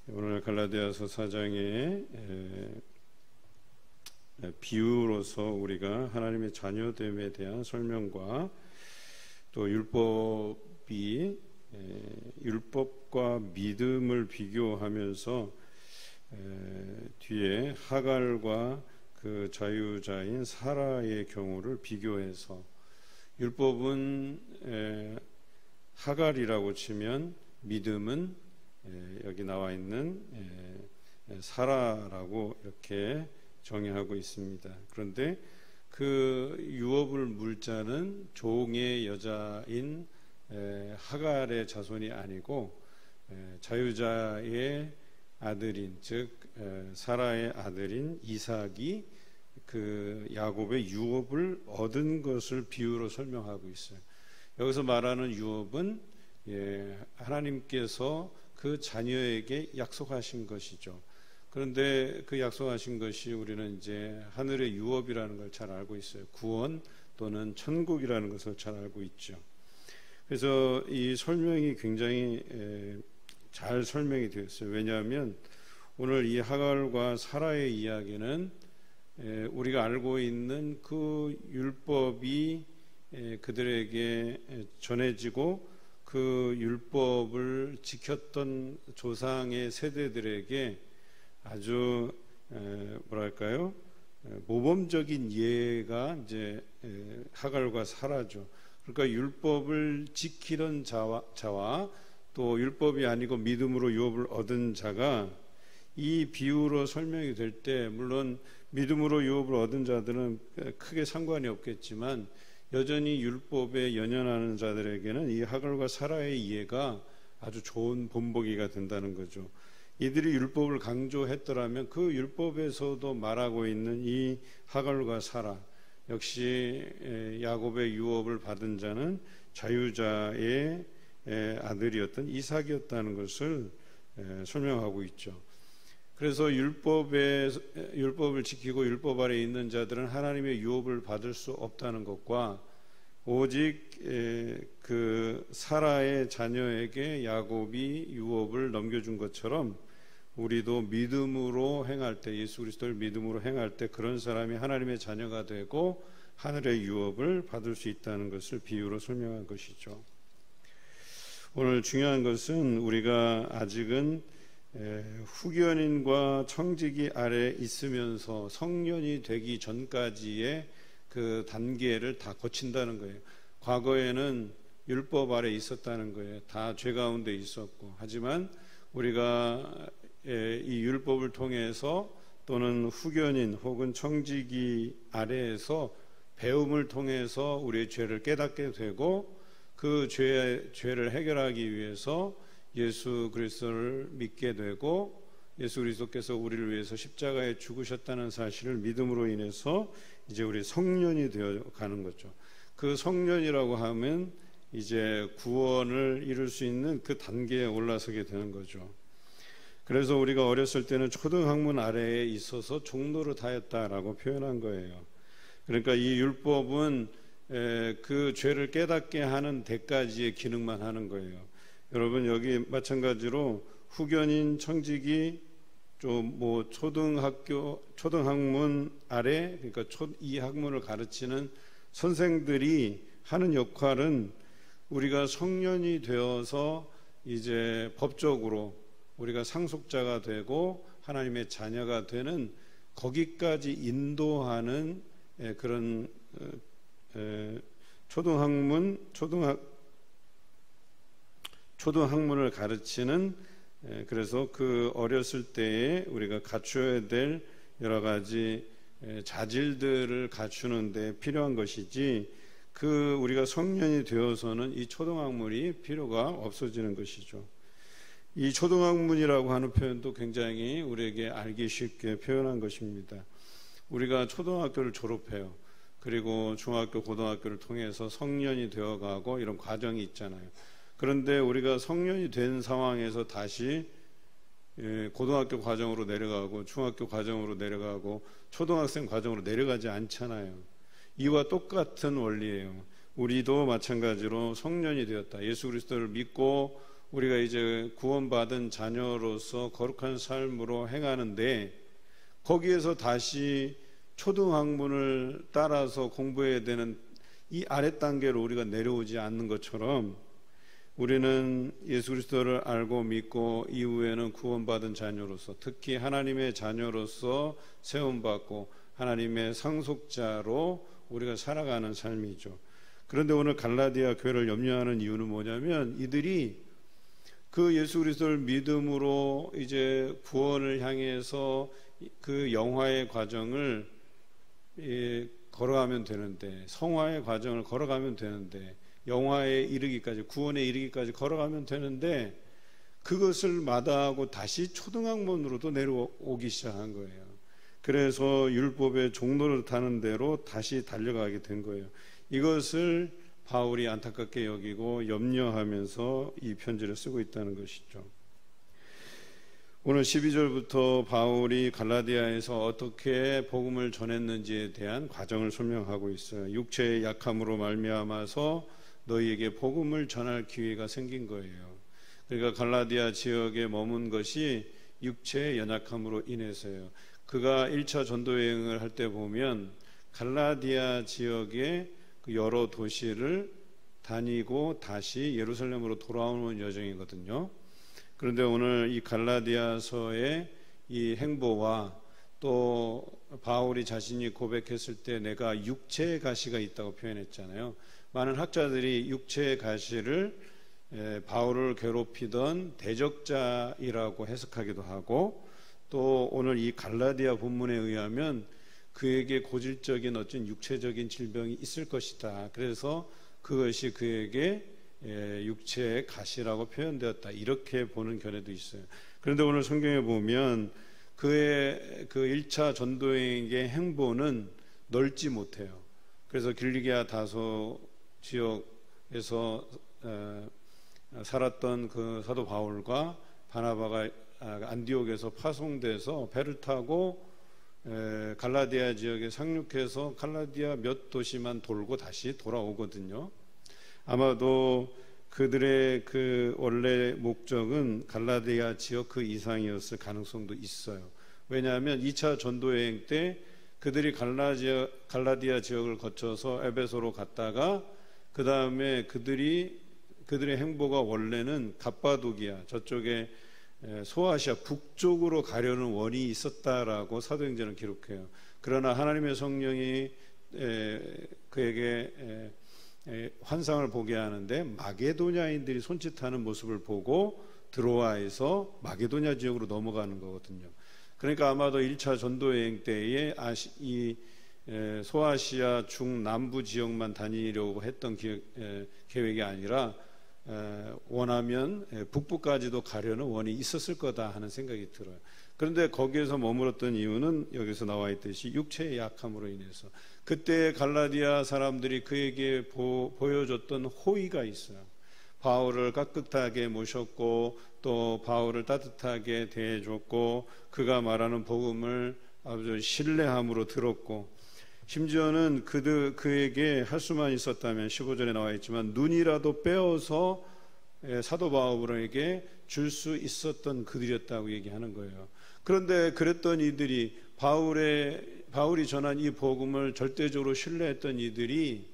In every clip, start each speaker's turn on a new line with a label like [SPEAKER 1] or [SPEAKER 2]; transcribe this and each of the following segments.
[SPEAKER 1] 오늘 갈라디아서 4장의 비유로서 우리가 하나님의 자녀됨에 대한 설명과 또 율법과 믿음을 비교하면서 뒤에 하갈과 그 자유자인 사라의 경우를 비교해서 율법은 하갈이라고 치면 믿음은 여기 나와 있는 사라라고 이렇게 정의하고 있습니다. 그런데 그 유업을 물자는 종의 여자인 하갈의 자손이 아니고 자유자의 아들인 즉 사라의 아들인 이삭이 그 야곱의 유업을 얻은 것을 비유로 설명하고 있어요. 여기서 말하는 유업은 하나님께서 그 자녀에게 약속하신 것이죠. 그런데 그 약속하신 것이 우리는 이제 하늘의 유업이라는 걸 잘 알고 있어요. 구원 또는 천국이라는 것을 잘 알고 있죠. 그래서 이 설명이 굉장히 잘 설명이 되었어요. 왜냐하면 오늘 이 하갈과 사라의 이야기는 우리가 알고 있는 그 율법이 그들에게 전해지고 그 율법을 지켰던 조상의 세대들에게 아주 모범적인 예가 이제 하갈과 사라죠. 그러니까 율법을 지키던 자와 또 율법이 아니고 믿음으로 유업을 얻은 자가 이 비유로 설명이 될 때 물론 믿음으로 유업을 얻은 자들은 크게 상관이 없겠지만 여전히 율법에 연연하는 자들에게는 이 하갈과 사라의 이해가 아주 좋은 본보기가 된다는 거죠. 이들이 율법을 강조했더라면 그 율법에서도 말하고 있는 이 하갈과 사라 역시 야곱의 유업을 받은 자는 자유자의 아들이었던 이삭이었다는 것을 설명하고 있죠. 그래서 율법을 지키고 율법 아래 있는 자들은 하나님의 유업을 받을 수 없다는 것과 오직 그 사라의 자녀에게 야곱이 유업을 넘겨준 것처럼 우리도 믿음으로 행할 때 예수 그리스도를 믿음으로 행할 때 그런 사람이 하나님의 자녀가 되고 하늘의 유업을 받을 수 있다는 것을 비유로 설명한 것이죠. 오늘 중요한 것은 우리가 아직은 후견인과 청지기 아래 있으면서 성년이 되기 전까지의 그 단계를 다 거친다는 거예요. 과거에는 율법 아래 있었다는 거예요. 다 죄 가운데 있었고 하지만 우리가 이 율법을 통해서 또는 후견인 혹은 청지기 아래에서 배움을 통해서 우리의 죄를 깨닫게 되고 그 죄를 해결하기 위해서 예수 그리스도를 믿게 되고 예수 그리스도께서 우리를 위해서 십자가에 죽으셨다는 사실을 믿음으로 인해서 이제 우리 성년이 되어 가는 거죠. 그 성년이라고 하면 이제 구원을 이룰 수 있는 그 단계에 올라서게 되는 거죠. 그래서 우리가 어렸을 때는 초등학문 아래에 있어서 종노릇하였다라고 표현한 거예요. 그러니까 이 율법은 그 죄를 깨닫게 하는 데까지의 기능만 하는 거예요. 여러분 여기 마찬가지로 후견인 청지기 초등학문 아래 그러니까 이 학문을 가르치는 선생들이 하는 역할은 우리가 성년이 되어서 이제 법적으로 우리가 상속자가 되고 하나님의 자녀가 되는 거기까지 인도하는 그런 초등학문을 가르치는 그래서 그 어렸을 때에 우리가 갖춰야 될 여러 가지 자질들을 갖추는 데 필요한 것이지 그 우리가 성년이 되어서는 이 초등학문이 필요가 없어지는 것이죠. 이 초등학문이라고 하는 표현도 굉장히 우리에게 알기 쉽게 표현한 것입니다. 우리가 초등학교를 졸업해요. 그리고 중학교, 고등학교를 통해서 성년이 되어가고 이런 과정이 있잖아요. 그런데 우리가 성년이 된 상황에서 다시 고등학교 과정으로 내려가고 중학교 과정으로 내려가고 초등학생 과정으로 내려가지 않잖아요. 이와 똑같은 원리예요. 우리도 마찬가지로 성년이 되었다. 예수 그리스도를 믿고 우리가 이제 구원받은 자녀로서 거룩한 삶으로 행하는데 거기에서 다시 초등학문을 따라서 공부해야 되는 이 아래 단계로 우리가 내려오지 않는 것처럼 우리는 예수 그리스도를 알고 믿고 이후에는 구원받은 자녀로서, 특히 하나님의 자녀로서 세움받고 하나님의 상속자로 우리가 살아가는 삶이죠. 그런데 오늘 갈라디아 교회를 염려하는 이유는 뭐냐면 이들이 그 예수 그리스도를 믿음으로 이제 구원을 향해서 그 영화의 과정을 걸어가면 되는데, 성화의 과정을 걸어가면 되는데, 영화에 이르기까지, 구원에 이르기까지 걸어가면 되는데 그것을 마다하고 다시 초등학문으로도 내려오기 시작한 거예요. 그래서 율법의 종로를 타는 대로 다시 달려가게 된 거예요. 이것을 바울이 안타깝게 여기고 염려하면서 이 편지를 쓰고 있다는 것이죠. 오늘 12절부터 바울이 갈라디아에서 어떻게 복음을 전했는지에 대한 과정을 설명하고 있어요. 육체의 약함으로 말미암아서 너희에게 복음을 전할 기회가 생긴 거예요. 그러니까 갈라디아 지역에 머문 것이 육체의 연약함으로 인해서요. 그가 1차 전도 여행을 할 때 보면 갈라디아 지역의 여러 도시를 다니고 다시 예루살렘으로 돌아오는 여정이거든요. 그런데 오늘 이 갈라디아서의 이 행보와 또 바울이 자신이 고백했을 때 내가 육체의 가시가 있다고 표현했잖아요. 많은 학자들이 육체의 가시를 바울을 괴롭히던 대적자이라고 해석하기도 하고, 또 오늘 이 갈라디아 본문에 의하면 그에게 고질적인 어떤 육체적인 질병이 있을 것이다. 그래서 그것이 그에게 육체의 가시라고 표현되었다. 이렇게 보는 견해도 있어요. 그런데 오늘 성경에 보면 그의 그 1차 전도행의 행보는 넓지 못해요. 그래서 길리기아 다소 지역에서 살았던 그 사도 바울과 바나바가 안디옥에서 파송돼서 배를 타고 갈라디아 지역에 상륙해서 갈라디아 몇 도시만 돌고 다시 돌아오거든요. 아마도 그들의 그 원래 목적은 갈라디아 지역 그 이상이었을 가능성도 있어요. 왜냐하면 2차 전도여행 때 그들이 갈라디아 지역을 거쳐서 에베소로 갔다가 그 다음에 그들의 행보가 원래는 갑바도기아 저쪽에 소아시아 북쪽으로 가려는 원이 있었다라고 사도행전은 기록해요. 그러나 하나님의 성령이 그에게 환상을 보게 하는데 마게도냐인들이 손짓하는 모습을 보고 드로아에서 마게도냐 지역으로 넘어가는 거거든요. 그러니까 아마도 1차 전도여행 때에 이 소아시아 중남부 지역만 다니려고 했던 계획이 아니라 원하면 북부까지도 가려는 원이 있었을 거다 하는 생각이 들어요. 그런데 거기에서 머물렀던 이유는 여기서 나와 있듯이 육체의 약함으로 인해서 그때 갈라디아 사람들이 그에게 보여줬던 호의가 있어요. 바울을 깍듯하게 모셨고 또 바울을 따뜻하게 대해줬고 그가 말하는 복음을 아주 신뢰함으로 들었고, 심지어는 그에게 할 수만 있었다면 15절에 나와 있지만 눈이라도 빼어서 사도 바울에게 줄 수 있었던 그들이었다고 얘기하는 거예요. 그런데 그랬던 이들이 바울이 전한 이 복음을 절대적으로 신뢰했던 이들이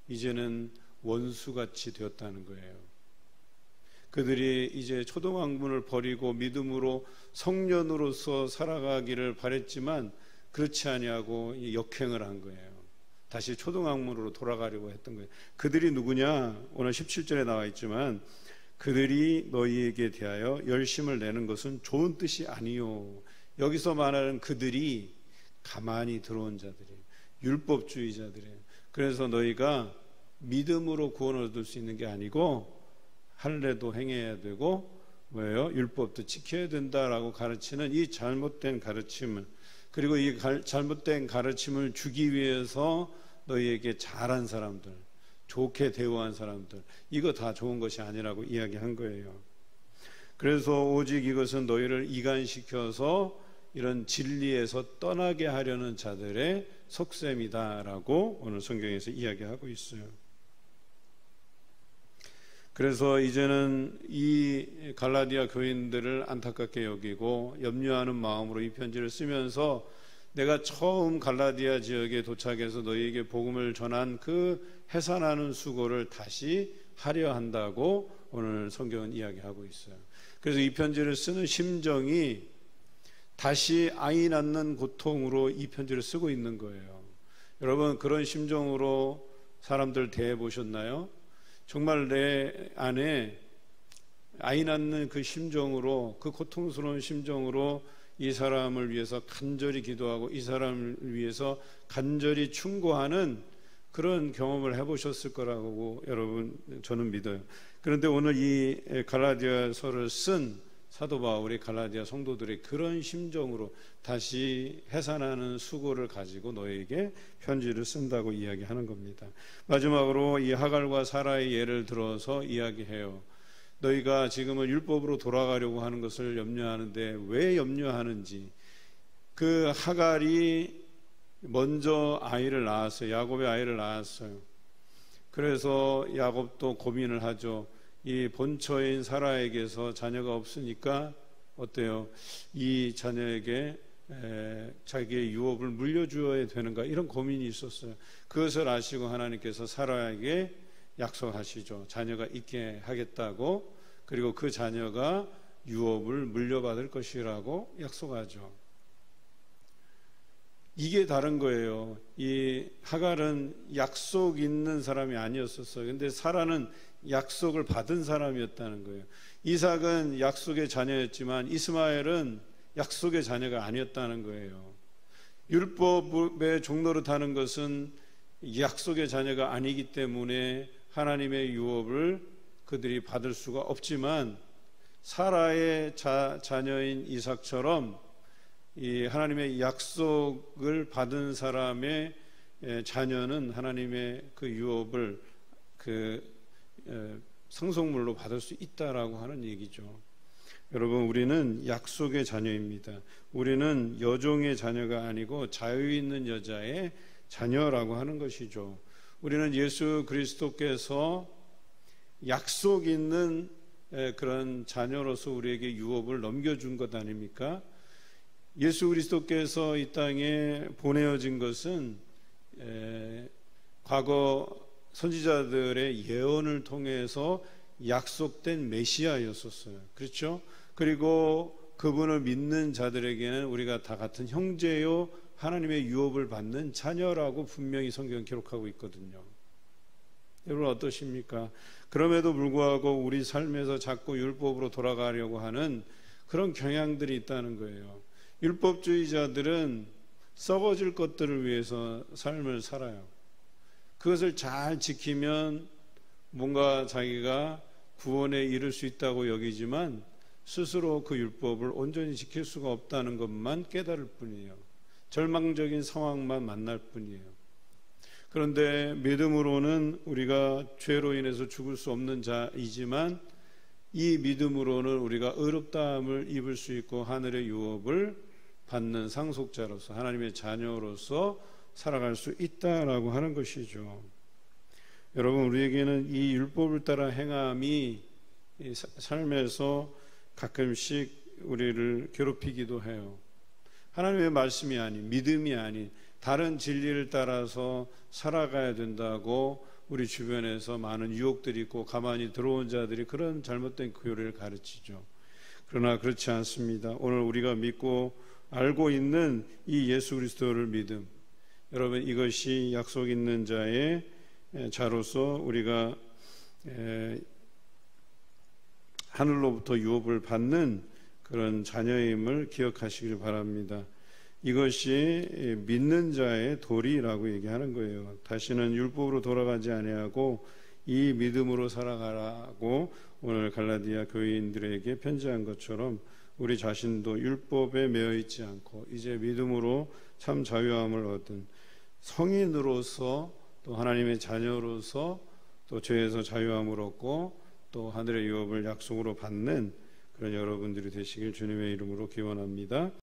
[SPEAKER 1] 이제는 원수같이 되었다는 거예요. 그들이 이제 초등학문을 버리고 믿음으로 성년으로서 살아가기를 바랬지만 그렇지 아니하고 역행을 한 거예요. 다시 초등학문으로 돌아가려고 했던 거예요. 그들이 누구냐? 오늘 17절에 나와 있지만 그들이 너희에게 대하여 열심을 내는 것은 좋은 뜻이 아니요. 여기서 말하는 그들이 가만히 들어온 자들이에요. 율법주의자들이에요. 그래서 너희가 믿음으로 구원을 얻을 수 있는 게 아니고 할례도 행해야 되고 뭐예요? 율법도 지켜야 된다라고 가르치는 이 잘못된 가르침을, 그리고 이 잘못된 가르침을 주기 위해서 너희에게 잘한 사람들, 좋게 대우한 사람들, 이거 다 좋은 것이 아니라고 이야기한 거예요. 그래서 오직 이것은 너희를 이간시켜서 이런 진리에서 떠나게 하려는 자들의 속셈이다라고 오늘 성경에서 이야기하고 있어요. 그래서 이제는 이 갈라디아 교인들을 안타깝게 여기고 염려하는 마음으로 이 편지를 쓰면서 내가 처음 갈라디아 지역에 도착해서 너희에게 복음을 전한 그 해산하는 수고를 다시 하려 한다고 오늘 성경은 이야기하고 있어요. 그래서 이 편지를 쓰는 심정이 다시 아이 낳는 고통으로 이 편지를 쓰고 있는 거예요. 여러분, 그런 심정으로 사람들 대해 보셨나요? 정말 내 안에 아이 낳는 그 심정으로, 그 고통스러운 심정으로 이 사람을 위해서 간절히 기도하고 이 사람을 위해서 간절히 충고하는 그런 경험을 해보셨을 거라고 여러분 저는 믿어요. 그런데 오늘 이 갈라디아서를 쓴 사도 바울이 갈라디아 성도들의 그런 심정으로 다시 해산하는 수고를 가지고 너에게 편지를 쓴다고 이야기하는 겁니다. 마지막으로 이 하갈과 사라의 예를 들어서 이야기해요. 너희가 지금은 율법으로 돌아가려고 하는 것을 염려하는데 왜 염려하는지. 그 하갈이 먼저 아이를 낳았어요. 야곱의 아이를 낳았어요. 그래서 야곱도 고민을 하죠. 이 본처인 사라에게서 자녀가 없으니까 어때요? 이 자녀에게 자기의 유업을 물려주어야 되는가, 이런 고민이 있었어요. 그것을 아시고 하나님께서 사라에게 약속하시죠. 자녀가 있게 하겠다고. 그리고 그 자녀가 유업을 물려받을 것이라고 약속하죠. 이게 다른 거예요. 이 하갈은 약속 있는 사람이 아니었었어요. 근데 사라는 약속을 받은 사람이었다는 거예요. 이삭은 약속의 자녀였지만 이스마엘은 약속의 자녀가 아니었다는 거예요. 율법의 종노릇하는 것은 약속의 자녀가 아니기 때문에 하나님의 유업을 그들이 받을 수가 없지만, 사라의 자녀인 이삭처럼 이 하나님의 약속을 받은 사람의 자녀는 하나님의 그 유업을 상속물로 받을 수 있다라고 하는 얘기죠. 여러분, 우리는 약속의 자녀입니다. 우리는 여종의 자녀가 아니고 자유 있는 여자의 자녀라고 하는 것이죠. 우리는 예수 그리스도께서 약속 있는 그런 자녀로서 우리에게 유업을 넘겨준 것 아닙니까? 예수 그리스도께서 이 땅에 보내어진 것은 과거 선지자들의 예언을 통해서 약속된 메시아였었어요. 그렇죠? 그리고 그분을 믿는 자들에게는 우리가 다 같은 형제요 하나님의 유업을 받는 자녀라고 분명히 성경은 기록하고 있거든요. 여러분 어떠십니까? 그럼에도 불구하고 우리 삶에서 자꾸 율법으로 돌아가려고 하는 그런 경향들이 있다는 거예요. 율법주의자들은 썩어질 것들을 위해서 삶을 살아요. 그것을 잘 지키면 뭔가 자기가 구원에 이를 수 있다고 여기지만 스스로 그 율법을 온전히 지킬 수가 없다는 것만 깨달을 뿐이에요. 절망적인 상황만 만날 뿐이에요. 그런데 믿음으로는 우리가 죄로 인해서 죽을 수 없는 자이지만 이 믿음으로는 우리가 의롭다함을 입을 수 있고 하늘의 유업을 받는 상속자로서 하나님의 자녀로서 살아갈 수 있다라고 하는 것이죠. 여러분, 우리에게는 이 율법을 따라 행함이 삶에서 가끔씩 우리를 괴롭히기도 해요. 하나님의 말씀이 아닌, 믿음이 아닌 다른 진리를 따라서 살아가야 된다고 우리 주변에서 많은 유혹들이 있고 가만히 들어온 자들이 그런 잘못된 교리를 가르치죠. 그러나 그렇지 않습니다. 오늘 우리가 믿고 알고 있는 이 예수 그리스도를 믿음, 여러분, 이것이 약속 있는 자의 자로서 우리가 하늘로부터 유업을 받는 그런 자녀임을 기억하시길 바랍니다. 이것이 믿는 자의 도리라고 얘기하는 거예요. 다시는 율법으로 돌아가지 아니하고 이 믿음으로 살아가라고 오늘 갈라디아 교인들에게 편지한 것처럼 우리 자신도 율법에 매여 있지 않고 이제 믿음으로 참 자유함을 얻은 성인으로서 또 하나님의 자녀로서 또 죄에서 자유함을 얻고 또 하늘의 유업을 약속으로 받는 그런 여러분들이 되시길 주님의 이름으로 기원합니다.